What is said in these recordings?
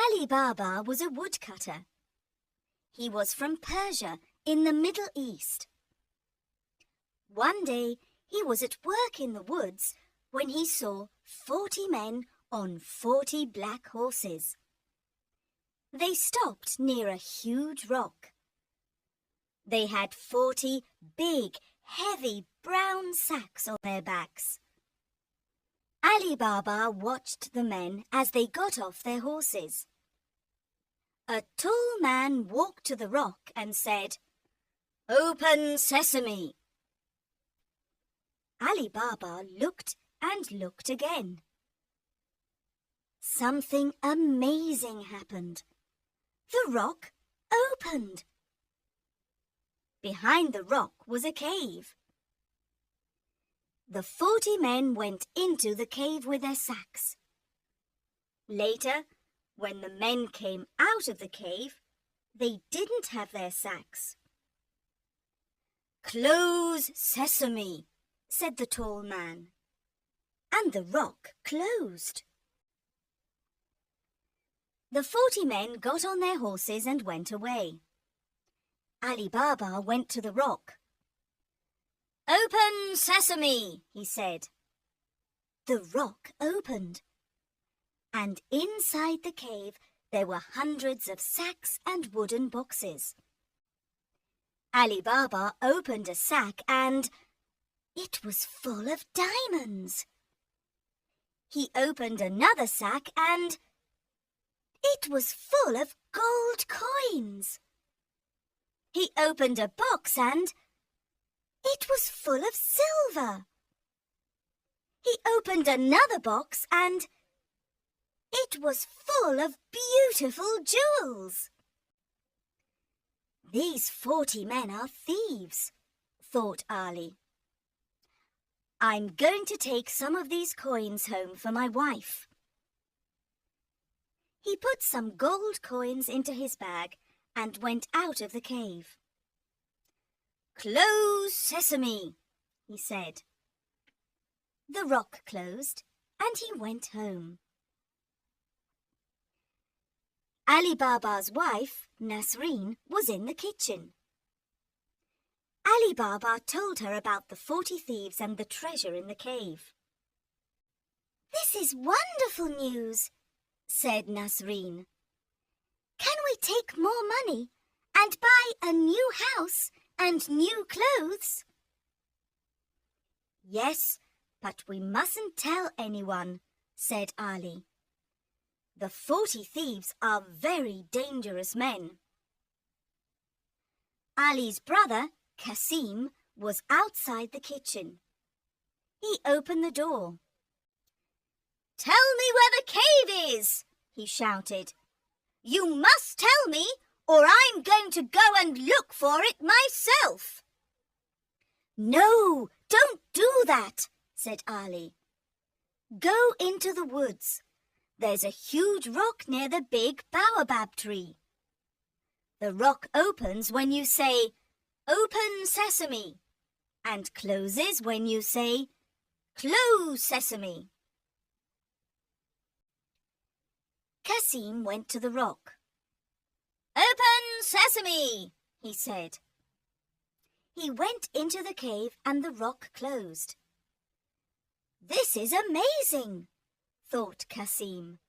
Ali Baba was a woodcutter. He was from Persia in the Middle East. One day he was at work in the woods when he saw 40 men on 40 black horses. They stopped near a huge rock. They had 40 big, heavy brown sacks on their backs. Ali Baba watched the men as they got off their horses. A tall man walked to the rock and said, "Open sesame!" Ali Baba looked and looked again. Something amazing happened. The rock opened. Behind the rock was a cave. The 40 men went into the cave with their sacks. Later, when the men came out of the cave, they didn't have their sacks. "Close sesame," said the tall man. And the rock closed. The 40 men got on their horses and went away. Ali Baba went to the rock. "Open sesame," he said. The rock opened, and inside the cave there were hundreds of sacks and wooden boxes. Ali Baba opened a sack and it was full of diamonds. He opened another sack and it was full of gold coins. He opened a box and it was full of silver. He opened another box and it was full of beautiful jewels. "These 40 men are thieves," thought Ali. "I'm going to take some of these coins home for my wife." He put some gold coins into his bag and went out of the cave. "Close sesame," he said. The rock closed and he went home. Ali Baba's wife, Nasreen, was in the kitchen. Ali Baba told her about the 40 thieves and the treasure in the cave. "This is wonderful news," said Nasreen. "Can we take more money and buy a new house and new clothes?" "Yes, but we mustn't tell anyone," said Ali. "The 40 thieves are very dangerous men." Ali's brother, Kasim, was outside the kitchen. He opened the door. "Tell me where the cave is," he shouted. "You must tell me, or I'm going to go and look for it myself." "No, don't do that," said Ali. "Go into the woods. There's a huge rock near the big baobab tree. The rock opens when you say, 'Open sesame,' and closes when you say, 'Close sesame.'" Kasim went to the rock. "Open sesame," he said. He went into the cave and the rock closed. "This is amazing," thought Kasim.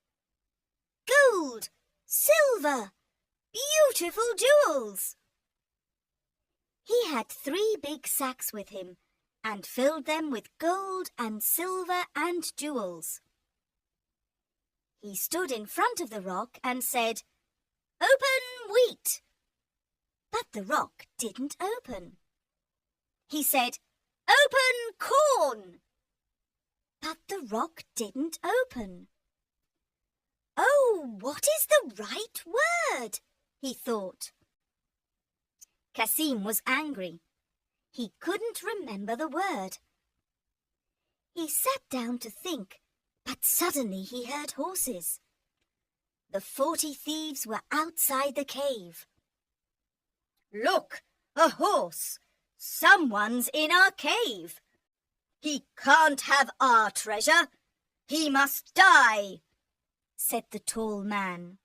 "Gold, silver, beautiful jewels." He had 3 big sacks with him and filled them with gold and silver and jewels. He stood in front of the rock and said, "Open wheat." But the rock didn't open. He said, "Open corn." But the rock didn't open. "Oh, what is the right word?" he thought. Kasim was angry. He couldn't remember the word. He sat down to think, but suddenly he heard horses. The 40 thieves were outside the cave. "Look, a horse! Someone's in our cave! He can't have our treasure! He must die!" said the tall man.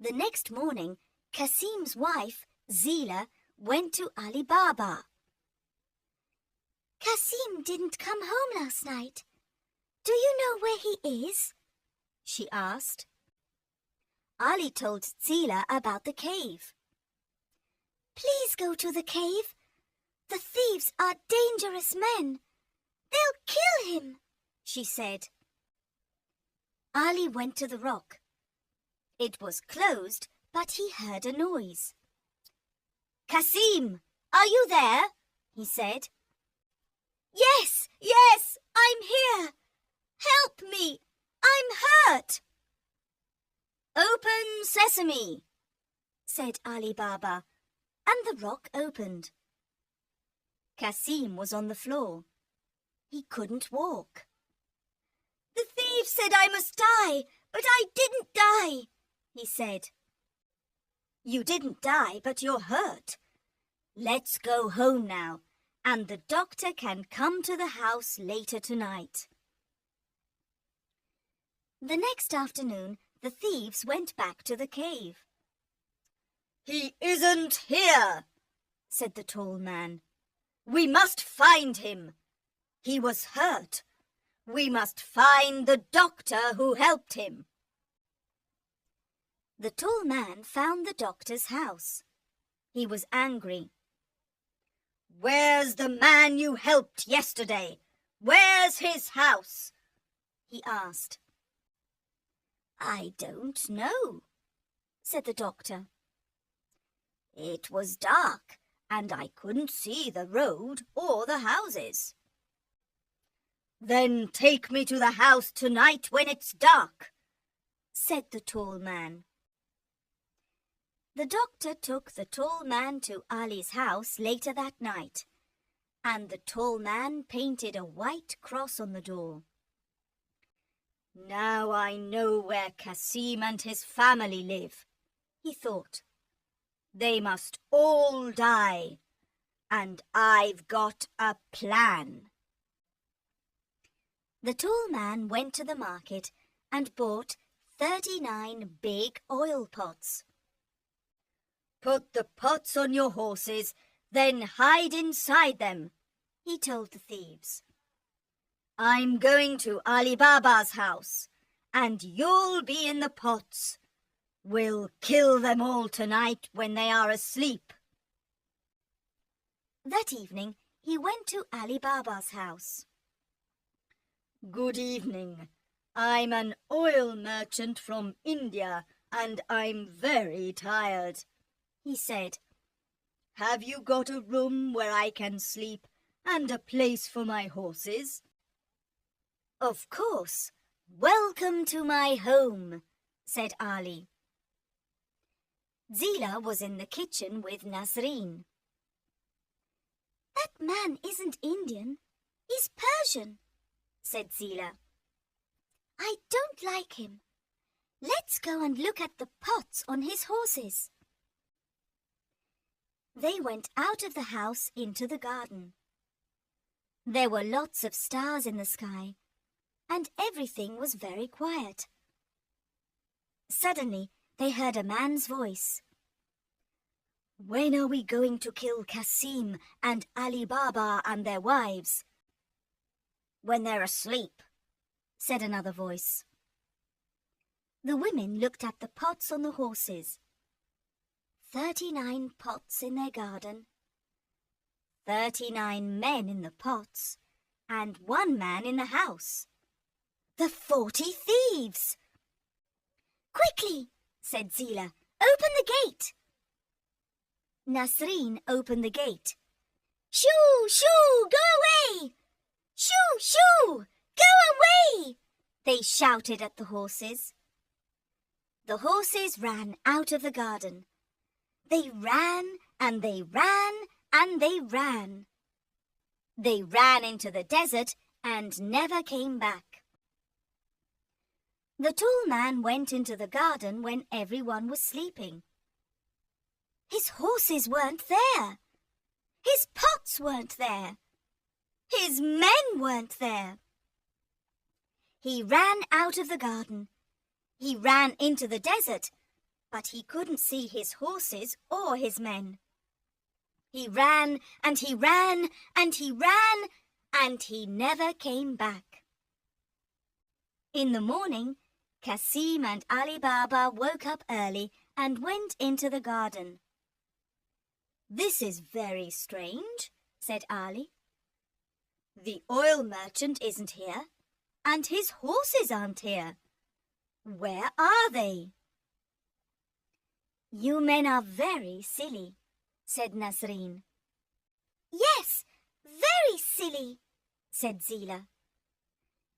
The next morning, Kasim's wife, Zila, went to Ali Baba. "Kasim didn't come home last night. Do you know where he is?" she asked. Ali told Zila about the cave. "Please go to the cave. The thieves are dangerous men. They'll kill him," she said. Ali went to the rock. It was closed, but he heard a noise. "Kasim, are you there?" he said. Yes, I'm here. Help me, I'm hurt." "Open sesame," said Ali Baba, and the rock opened. Kasim was on the floor. He couldn't walk. "The thief said I must die, but I didn't die," he said. "You didn't die, but you're hurt. Let's go home now, and the doctor can come to the house later tonight." The next afternoon, the thieves went back to the cave. "He isn't here," said the tall man. "We must find him. He was hurt. We must find the doctor who helped him." The tall man found the doctor's house. He was angry. "Where's the man you helped yesterday? Where's his house?" he asked. "I don't know," said the doctor. "It was dark, and I couldn't see the road or the houses." "Then take me to the house tonight when it's dark," said the tall man. The doctor took the tall man to Ali's house later that night, and the tall man painted a white cross on the door. "Now I know where Kasim and his family live," he thought. "They must all die, and I've got a plan." The tall man went to the market and bought 39 big oil pots. "Put the pots on your horses, then hide inside them," he told the thieves. "I'm going to Ali Baba's house, and you'll be in the pots. We'll kill them all tonight when they are asleep." That evening, he went to Ali Baba's house. "Good evening. I'm an oil merchant from India, and I'm very tired," he said. "Have you got a room where I can sleep and a place for my horses?" "Of course. Welcome to my home," said Ali. Zila was in the kitchen with Nasreen. "That man isn't Indian. He's Persian," said Zila. "I don't like him. Let's go and look at the pots on his horses." They went out of the house into the garden. There were lots of stars in the sky, and everything was very quiet. Suddenly, they heard a man's voice. "When are we going to kill Kasim and Ali Baba and their wives?" "When they're asleep," said another voice. The women looked at the pots on the horses. 39 pots in their garden, 39 men in the pots, and 1 man in the house. The 40 thieves! "Quickly," said Zila, "open the gate." Nasreen opened the gate. "Shoo, shoo, go away! Shoo, shoo, go away!" they shouted at the horses. The horses ran out of the garden. They ran and they ran and they ran. They ran into the desert and never came back. The tall man went into the garden when everyone was sleeping. His horses weren't there. His pots weren't there. His men weren't there. He ran out of the garden. He ran into the desert, but he couldn't see his horses or his men. He ran and he ran and he ran, and he never came back. In the morning, Kasim and Ali Baba woke up early and went into the garden. "This is very strange," said Ali. "The oil merchant isn't here, and his horses aren't here. Where are they?" "You men are very silly," said Nasreen. "Yes, very silly," said Zila.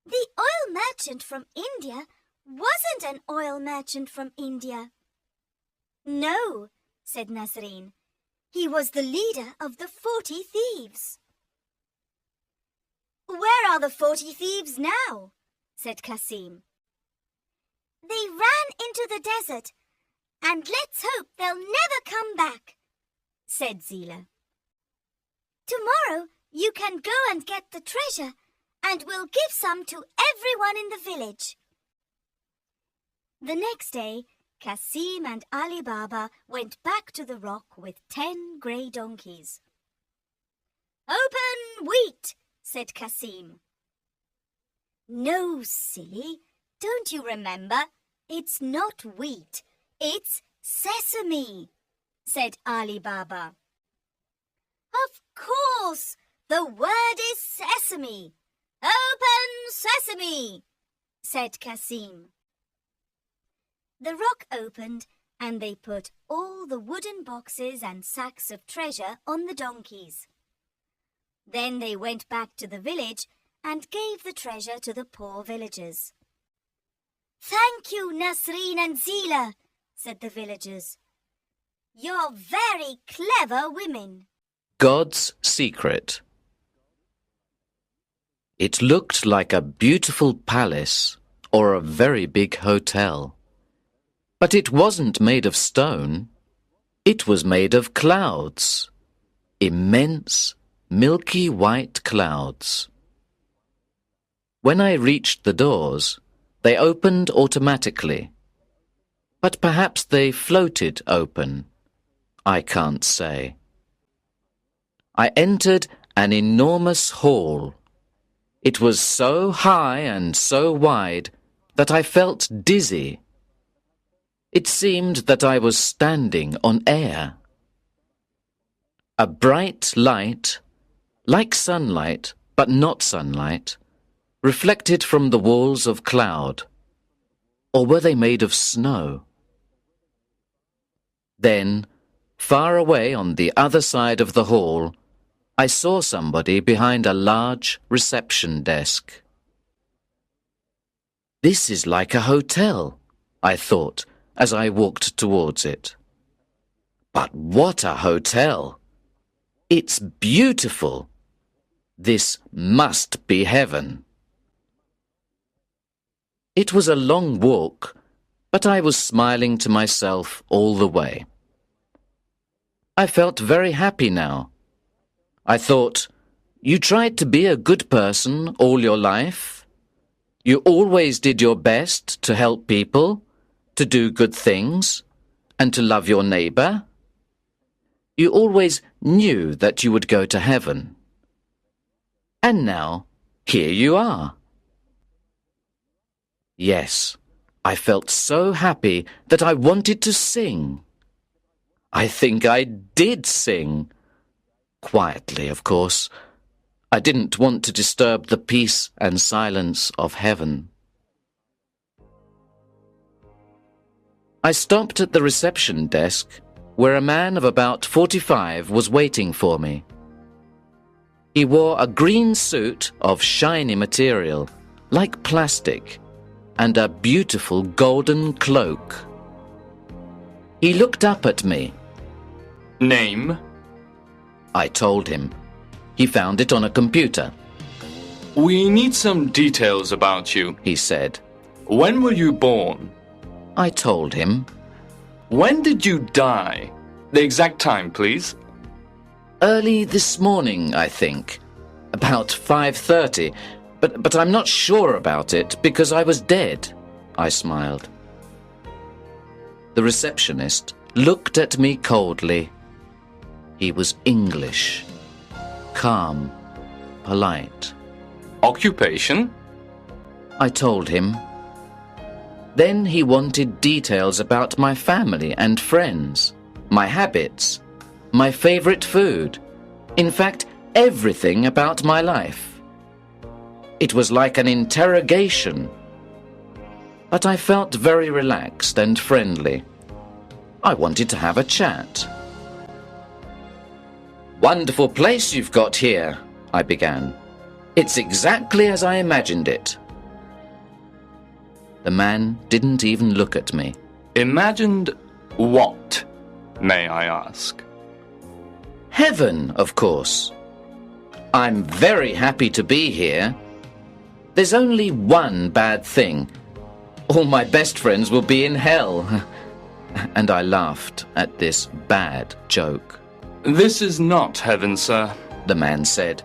"The oil merchant from India wasn't an oil merchant from India." "No," said Nasreen. "He was the leader of the 40 thieves." "Where are the 40 thieves now?" said Kasim. "They ran into the desert, and let's hope they'll never come back," said Zila. "Tomorrow you can go and get the treasure, and we'll give some to everyone in the village." The next day, Kasim and Ali Baba went back to the rock with 10 grey donkeys. "Open wheat," said Kasim. "No, silly, don't you remember? It's not wheat, it's sesame," said Ali Baba. "Of course, the word is sesame. Open sesame," said Kasim. The rock opened, and they put all the wooden boxes and sacks of treasure on the donkeys. Then they went back to the village and gave the treasure to the poor villagers. "Thank you, Nasreen and Zila," said the villagers. "You're very clever women." God's Secret. It looked like a beautiful palace or a very big hotel. But it wasn't made of stone. It was made of clouds. Immense, milky white clouds. When I reached the doors, they opened automatically. But perhaps they floated open. I can't say. I entered an enormous hall. It was so high and so wide that I felt dizzy. It seemed that I was standing on air. A bright light, like sunlight but not sunlight, reflected from the walls of cloud. Or were they made of snow? Then, far away on the other side of the hall, I saw somebody behind a large reception desk. "This is like a hotel," I thought as I walked towards it. But what a hotel! It's beautiful. This must be heaven. It was a long walk, but I was smiling to myself all the way. I felt very happy now. I thought, you tried to be a good person all your life. You always did your best to help people, to do good things, and to love your neighbor. You always knew that you would go to heaven. And now, here you are. Yes, I felt so happy that I wanted to sing. I think I did sing. Quietly, of course. I didn't want to disturb the peace and silence of heaven. I stopped at the reception desk, where a man of about 45 was waiting for me. He wore a green suit of shiny material, like plastic, and a beautiful golden cloak. He looked up at me. "Name?" I told him. He found it on a computer. "We need some details about you," he said. "When were you born?" I told him. "When did you die? The exact time, please." Early this morning, I think. About 5:30. But I'm not sure about it because I was dead, I smiled. The receptionist looked at me coldly. He was English, calm, polite. Occupation? I told him. Then he wanted details about my family and friends, my habits, my favorite food. In fact, everything about my life. It was like an interrogation. But I felt very relaxed and friendly. I wanted to have a chat. "Wonderful place you've got here," I began. "It's exactly as I imagined it." The man didn't even look at me. Imagined what, may I ask? Heaven, of course. I'm very happy to be here. There's only one bad thing. All my best friends will be in hell. And I laughed at this bad joke. This is not heaven, sir. The man said,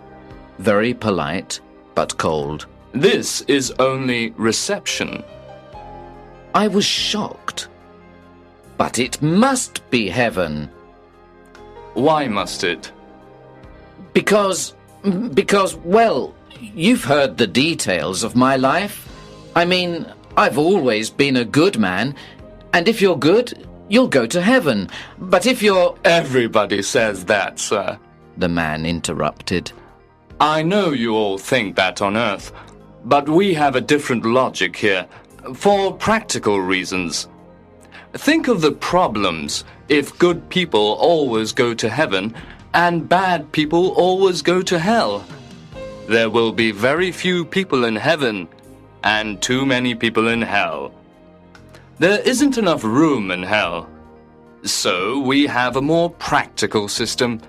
very polite but cold. This is only reception. I was shocked. But it must be heaven. Why must it? Because, well, you've heard the details of my life. I mean, I've always been a good man, and if you're good, you'll go to heaven. But if you're... Everybody says that, sir. The man interrupted. I know you all think that on Earth, but we have a different logic here, for practical reasons. Think of the problems if good people always go to heaven and bad people always go to hell. There will be very few people in heaven and too many people in hell. There isn't enough room in hell. So we have a more practical system.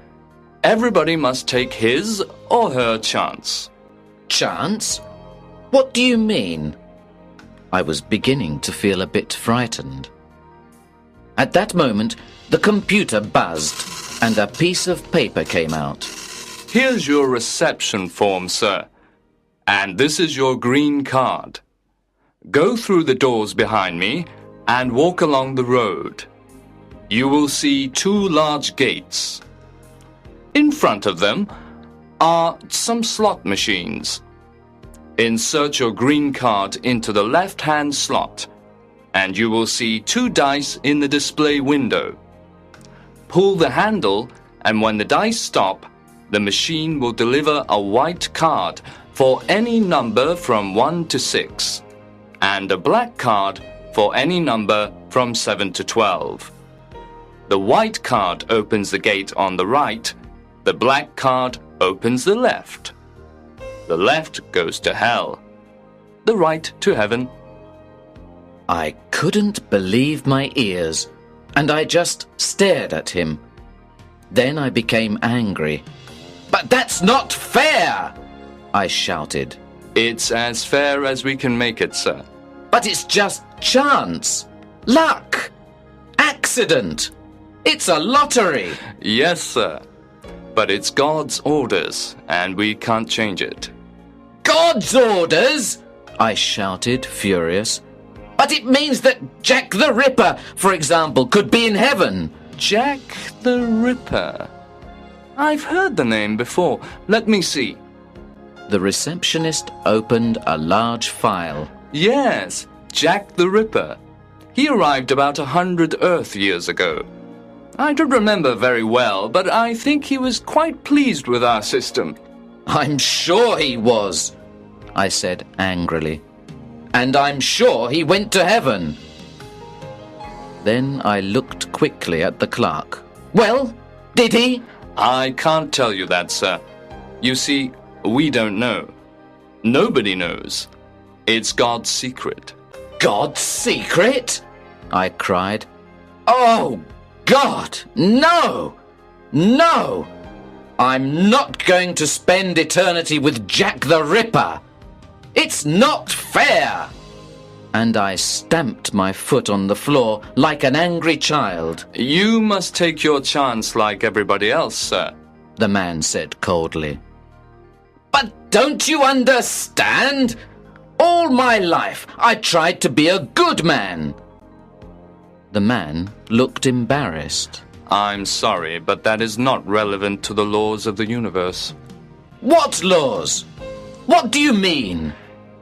Everybody must take his or her chance. Chance? What do you mean? I was beginning to feel a bit frightened. At that moment, the computer buzzed and a piece of paper came out. Here's your reception form, sir. And this is your green card. Go through the doors behind me and walk along the road. You will see two large gates. In front of them are some slot machines. Insert your green card into the left-hand slot, and you will see two dice in the display window. Pull the handle, and when the dice stop, the machine will deliver a white card for any number from 1 to 6, and a black card for any number from 7 to 12. The white card opens the gate on the right, the black card opens the left. The left goes to hell, the right to heaven. I couldn't believe my ears, and I just stared at him. Then I became angry. "But that's not fair!" I shouted. It's as fair as we can make it, sir. "But it's just chance, luck, accident. It's a lottery." Yes, sir. But it's God's orders, and we can't change it. "God's orders!" I shouted, furious. "But it means that Jack the Ripper, for example, could be in heaven." Jack the Ripper. I've heard the name before. Let me see. The receptionist opened a large file. Yes, Jack the Ripper. He arrived about 100 Earth years ago. I don't remember very well, but I think he was quite pleased with our system. "I'm sure he was," I said angrily. "And I'm sure he went to heaven." Then I looked quickly at the clerk. "Well, did he?" I can't tell you that, sir. You see, we don't know. Nobody knows. It's God's secret. "God's secret?" I cried. "Oh, God, no! No! I'm not going to spend eternity with Jack the Ripper. It's not fair!" And I stamped my foot on the floor like an angry child. You must take your chance like everybody else, sir. The man said coldly. "But don't you understand? All my life I tried to be a good man." The man looked embarrassed. I'm sorry, but that is not relevant to the laws of the universe. What laws? What do you mean?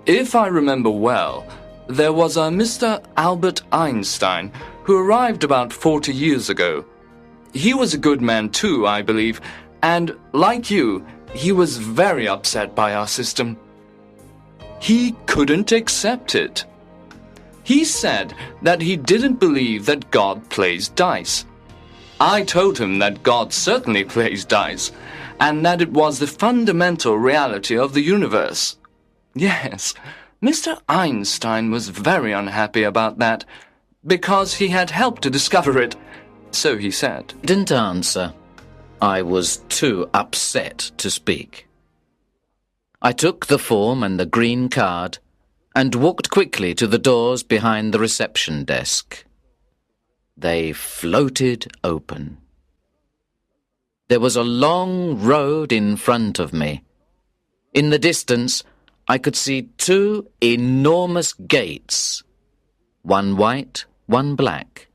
If I remember well, there was a Mr. Albert Einstein who arrived about 40 years ago. He was a good man too, I believe, and like you, he was very upset by our system. He couldn't accept it. He said that he didn't believe that God plays dice. I told him that God certainly plays dice, and that it was the fundamental reality of the universe. Yes, Mr. Einstein was very unhappy about that, because he had helped to discover it, so he said. Didn't answer. I was too upset to speak. I took the form and the green card and walked quickly to the doors behind the reception desk. They floated open. There was a long road in front of me. In the distance, I could see two enormous gates, one white, one black.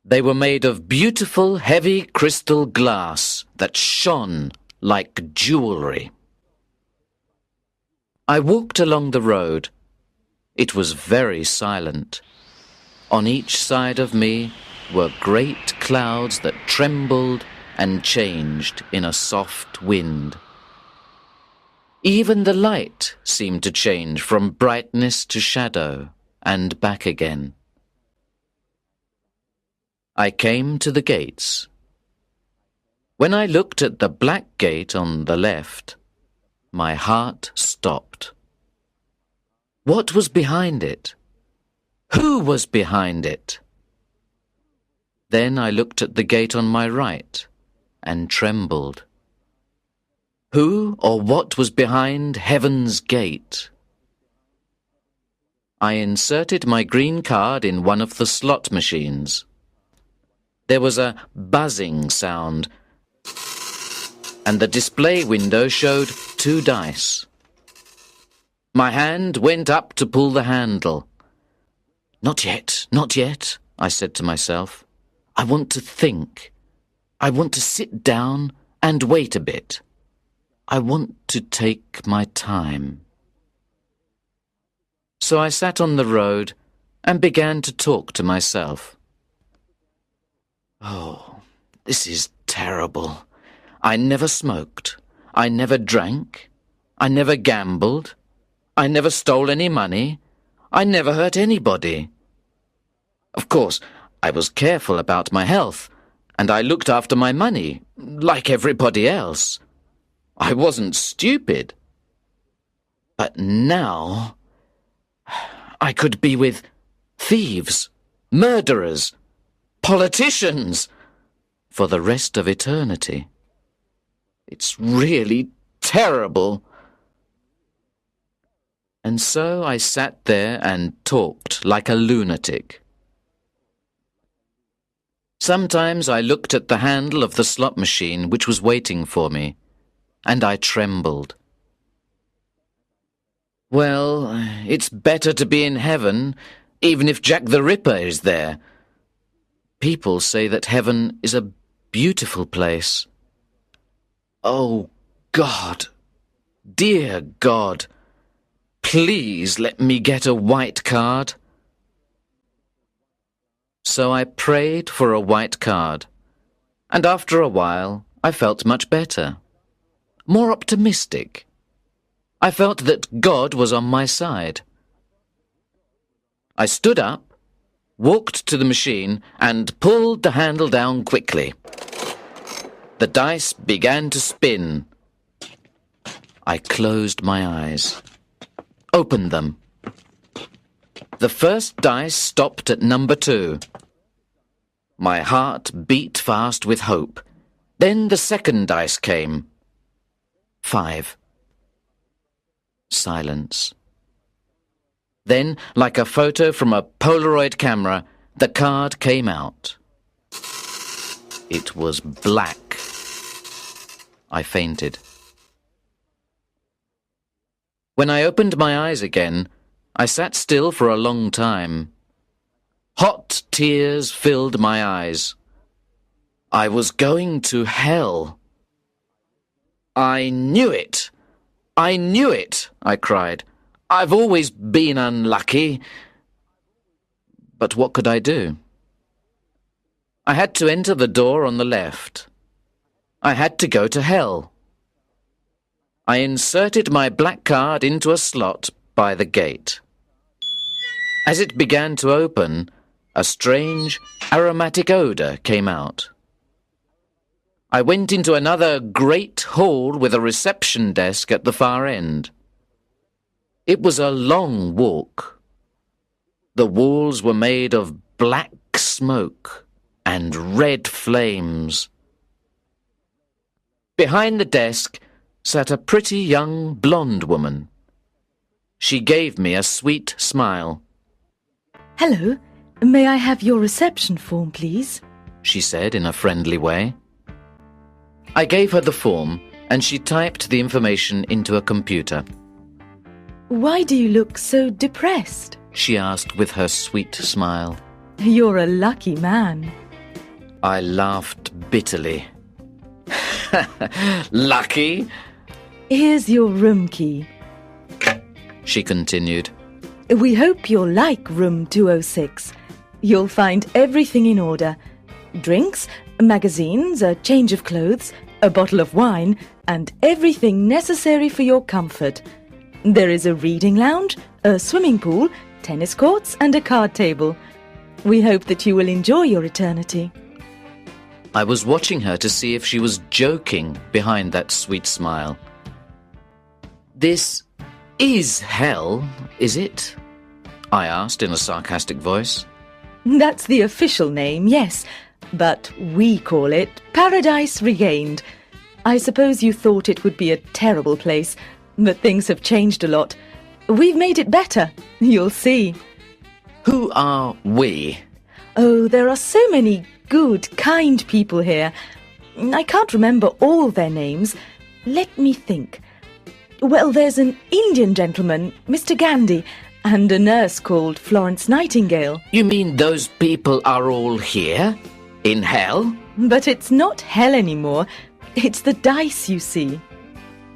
They were made of beautiful, heavy crystal glass that shone like jewelry. I walked along the road. It was very silent. On each side of me were great clouds that trembled and changed in a soft wind. Even the light seemed to change from brightness to shadow and back again. I came to the gates. When I looked at the black gate on the left, my heart stopped. What was behind it? Who was behind it? Then I looked at the gate on my right and trembled. Who or what was behind Heaven's gate? I inserted my green card in one of the slot machines. There was a buzzing sound, and the display window showed 2 dice. My hand went up to pull the handle. Not yet, not yet, I said to myself. I want to think. I want to sit down and wait a bit. I want to take my time. So I sat on the road and began to talk to myself. Oh, this is terrible. I never smoked. I never drank. I never gambled. I never stole any money. I never hurt anybody. Of course, I was careful about my health, and I looked after my money, like everybody else. I wasn't stupid. But now I could be with thieves, murderers, politicians for the rest of eternity. It's really terrible. And so I sat there and talked like a lunatic. Sometimes I looked at the handle of the slot machine which was waiting for me, and I trembled. Well, it's better to be in heaven, even if Jack the Ripper is there. People say that heaven is a beautiful place. Oh, God, dear God, please let me get a white card. So I prayed for a white card, and after a while I felt much better, more optimistic. I felt that God was on my side. I stood up, walked to the machine, and pulled the handle down quickly. The dice began to spin. I closed my eyes, opened them. The first dice stopped at number 2. My heart beat fast with hope. Then the second dice came. 5. Silence. Then, like a photo from a Polaroid camera, the card came out. It was black. I fainted. When I opened my eyes again, I sat still for a long time. Hot tears filled my eyes. I was going to hell. I knew it. I knew it, I cried. I've always been unlucky. But what could I do? I had to enter the door on the left. I had to go to hell. I inserted my black card into a slot by the gate. As it began to open, a strange, aromatic odour came out. I went into another great hall with a reception desk at the far end. It was a long walk. The walls were made of black smoke and red flames. Behind the desk sat a pretty young blonde woman. She gave me a sweet smile. "Hello, may I have your reception form, please?" she said in a friendly way. I gave her the form and she typed the information into a computer. "Why do you look so depressed?" she asked with her sweet smile. "You're a lucky man." I laughed bitterly. Lucky? "Here's your room key. She continued. We hope you'll like room 206. You'll find everything in order. Drinks, magazines, a change of clothes, a bottle of wine, and everything necessary for your comfort. There is a reading lounge, a swimming pool, tennis courts, and a card table. We hope that you will enjoy your eternity." I was watching her to see if she was joking behind that sweet smile. "This is hell, is it?" I asked in a sarcastic voice. "That's the official name, yes, but we call it Paradise Regained. I suppose you thought it would be a terrible place, but things have changed a lot. We've made it better, you'll see." Who are we? Oh, there are so many good, kind people here. I can't remember all their names. Let me think. Well, there's an Indian gentleman, Mr. Gandhi, and a nurse called Florence Nightingale. You mean those people are all here? In hell? But it's not hell anymore. It's the dice, you see.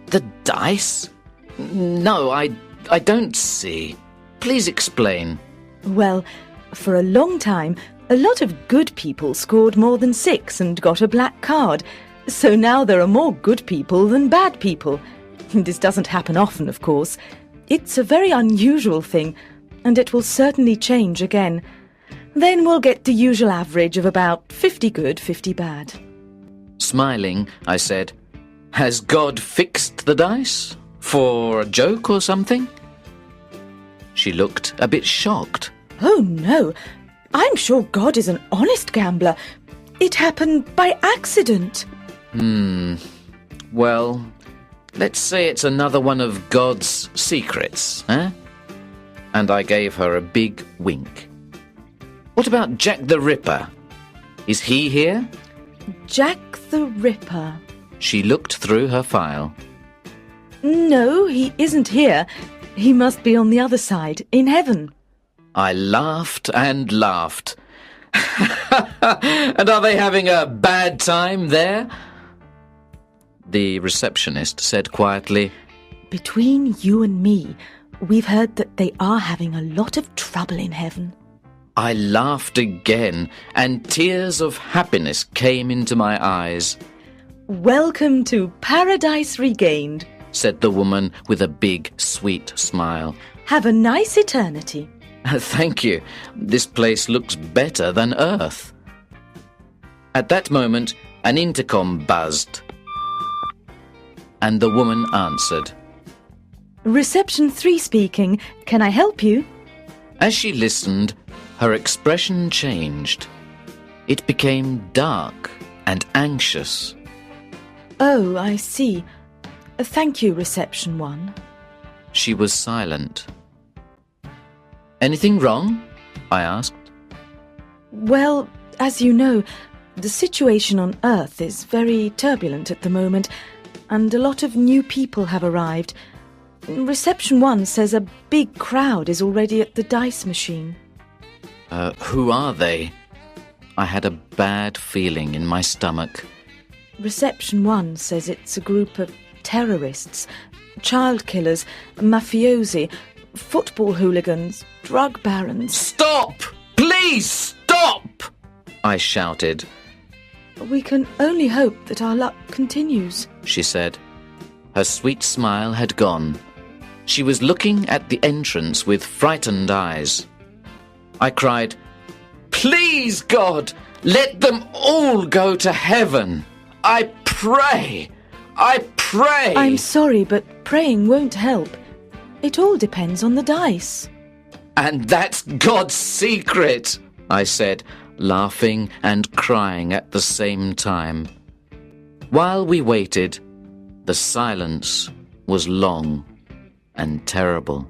The dice? No, I don't see. Please explain. Well, for a long time, a lot of good people scored more than 6 and got a black card. So now there are more good people than bad people. This doesn't happen often, of course. It's a very unusual thing, and it will certainly change again. Then we'll get the usual average of about 50 good, 50 bad. Smiling, I said, "Has God fixed the dice? For a joke or something?" She looked a bit shocked. Oh, no. I'm sure God is an honest gambler. It happened by accident. Well, let's say it's another one of God's secrets, eh? And I gave her a big wink. What about Jack the Ripper? Is he here? Jack the Ripper. She looked through her file. No, he isn't here. He must be on the other side, in heaven. I laughed and laughed. And are they having a bad time there? The receptionist said quietly, "Between you and me, we've heard that they are having a lot of trouble in heaven." I laughed again, and tears of happiness came into my eyes. "Welcome to Paradise Regained," said the woman with a big, sweet smile. "Have a nice eternity." Thank you. This place looks better than Earth. At that moment, an intercom buzzed, and the woman answered. "Reception 3 speaking. Can I help you?" As she listened, her expression changed. It became dark and anxious. "Oh, I see. Thank you, Reception 1. She was silent. "Anything wrong?" I asked. Well, as you know, the situation on Earth is very turbulent at the moment, and a lot of new people have arrived. Reception 1 says a big crowd is already at the dice machine." Who are they? I had a bad feeling in my stomach. Reception 1 says it's a group of terrorists, child killers, mafiosi, football hooligans, drug barons. Stop! Please stop! I shouted. We can only hope that our luck continues, She said. Her sweet smile had gone. She was looking at the entrance with frightened eyes. I cried, Please, God, let them all go to heaven. I pray. I pray. I'm sorry, but praying won't help. It all depends on the dice. And that's God's secret, I said, laughing and crying at the same time. While we waited, the silence was long and terrible.